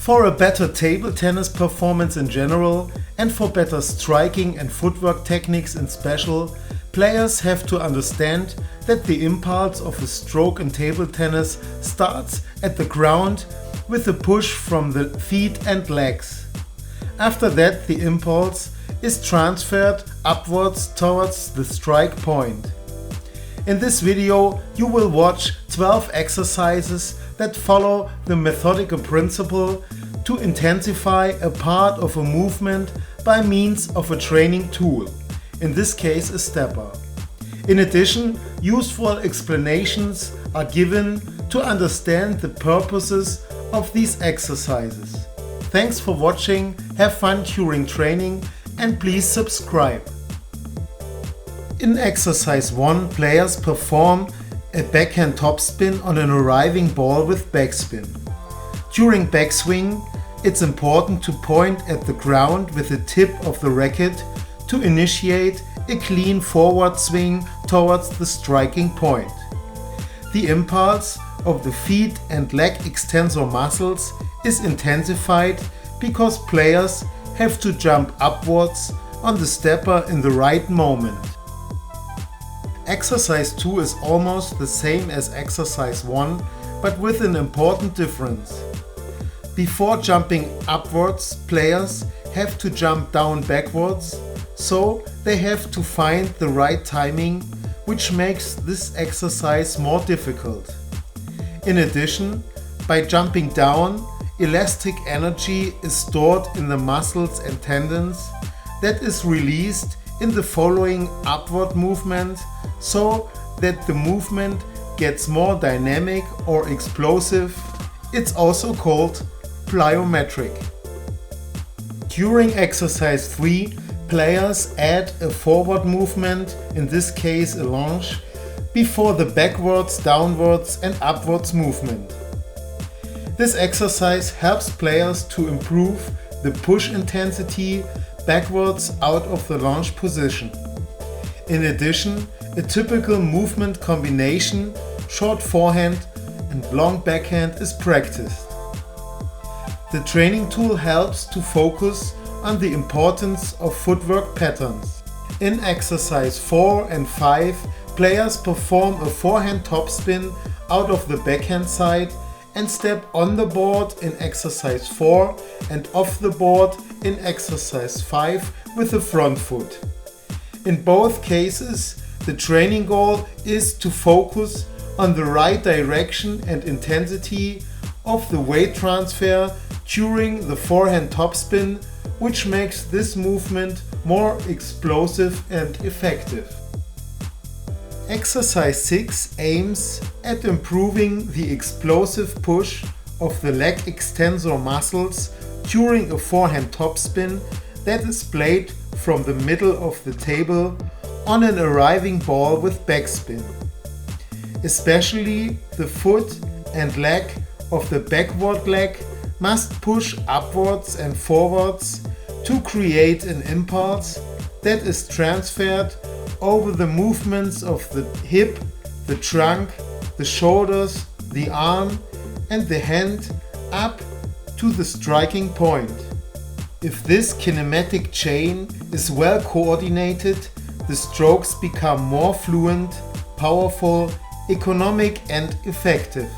For a better table tennis performance in general and for better striking and footwork techniques in special, players have to understand that the impulse of a stroke in table tennis starts at the ground with a push from the feet and legs. After that, the impulse is transferred upwards towards the strike point. In this video, you will watch 12 exercises that follow the methodical principle to intensify a part of a movement by means of a training tool, in this case a stepper. In addition, useful explanations are given to understand the purposes of these exercises. Thanks for watching, have fun during training and please subscribe. In exercise 1, players perform a backhand topspin on an arriving ball with backspin. During backswing, it's important to point at the ground with the tip of the racket to initiate a clean forward swing towards the striking point. The impulse of the feet and leg extensor muscles is intensified because players have to jump upwards on the stepper in the right moment. Exercise 2 is almost the same as exercise 1, but with an important difference. Before jumping upwards, players have to jump down backwards, so they have to find the right timing, which makes this exercise more difficult. In addition, by jumping down, elastic energy is stored in the muscles and tendons that is released in the following upward movement, so that the movement gets more dynamic or explosive. It's also called plyometric. During exercise 3, players add a forward movement, in this case a lunge, before the backwards, downwards and upwards movement. This exercise helps players to improve the push intensity backwards out of the lunge position. In addition, a typical movement combination, short forehand and long backhand, is practiced. The training tool helps to focus on the importance of footwork patterns. In exercise 4 and 5, players perform a forehand topspin out of the backhand side and step on the board in exercise 4 and off the board in exercise 5 with the front foot. In both cases, the training goal is to focus on the right direction and intensity of the weight transfer during the forehand topspin, which makes this movement more explosive and effective. Exercise 6 aims at improving the explosive push of the leg extensor muscles during a forehand topspin that is played from the middle of the table on an arriving ball with backspin. Especially the foot and leg of the backward leg must push upwards and forwards to create an impulse that is transferred over the movements of the hip, the trunk, the shoulders, the arm and the hand up to the striking point. If this kinematic chain is well coordinated, the strokes become more fluent, powerful, economic and effective.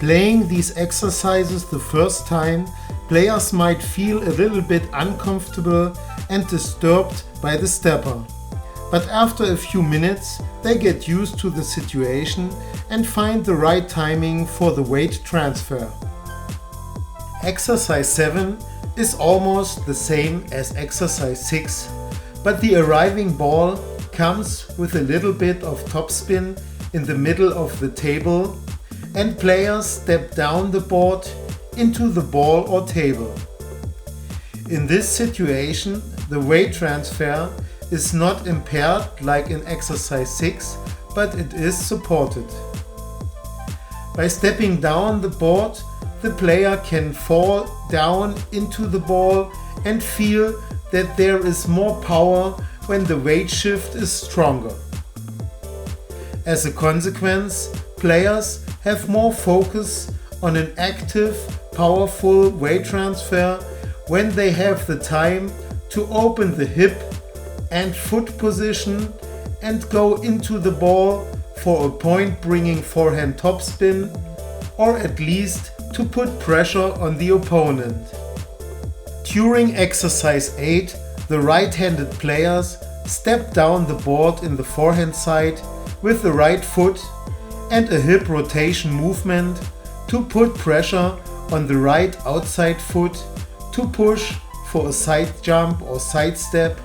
Playing these exercises the first time, players might feel a little bit uncomfortable and disturbed by the stepper. But after a few minutes, they get used to the situation and find the right timing for the weight transfer. Exercise 7 is almost the same as exercise 6, but the arriving ball comes with a little bit of topspin in the middle of the table and players step down the board into the ball or table. In this situation, the weight transfer is not impaired like in exercise 6, but it is supported. By stepping down the board, the player can fall down into the ball and feel that there is more power when the weight shift is stronger. As a consequence, players have more focus on an active, powerful weight transfer when they have the time to open the hip and foot position and go into the ball for a point-bringing forehand topspin, or at least to put pressure on the opponent. During exercise 8, the right-handed players step down the board in the forehand side with the right foot and a hip rotation movement to put pressure on the right outside foot to push for a side jump or side step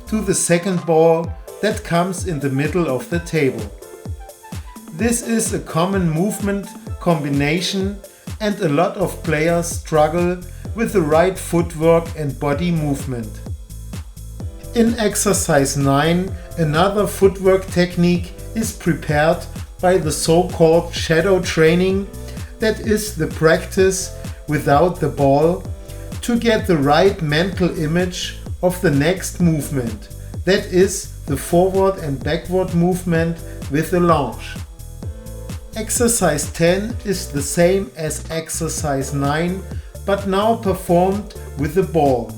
to the second ball that comes in the middle of the table. This is a common movement combination and a lot of players struggle with the right footwork and body movement. In exercise 9, another footwork technique is prepared by the so-called shadow training, that is the practice without the ball, to get the right mental image of the next movement, that is the forward and backward movement with the lunge. Exercise 10 is the same as exercise 9, but now performed with the ball.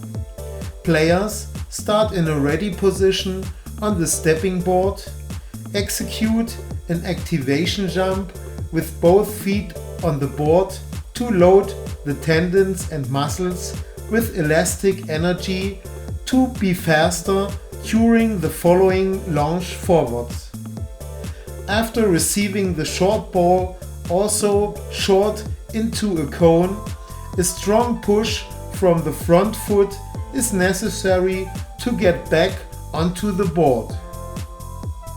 Players start in a ready position on the stepping board, execute an activation jump with both feet on the board to load the tendons and muscles with elastic energy to be faster during the following lunge forwards. After receiving the short ball, also short into a cone, a strong push from the front foot is necessary to get back onto the board.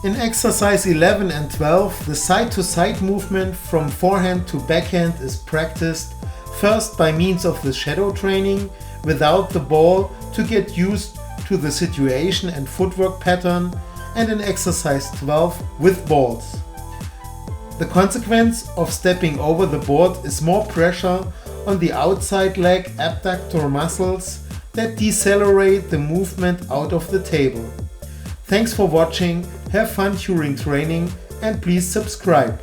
In exercise 11 and 12, the side-to-side movement from forehand to backhand is practiced first by means of the shadow training without the ball to get used to the situation and footwork pattern, and in exercise 12 with balls. The consequence of stepping over the board is more pressure on the outside leg abductor muscles that decelerate the movement out of the table. Thanks for watching, have fun during training, and please subscribe.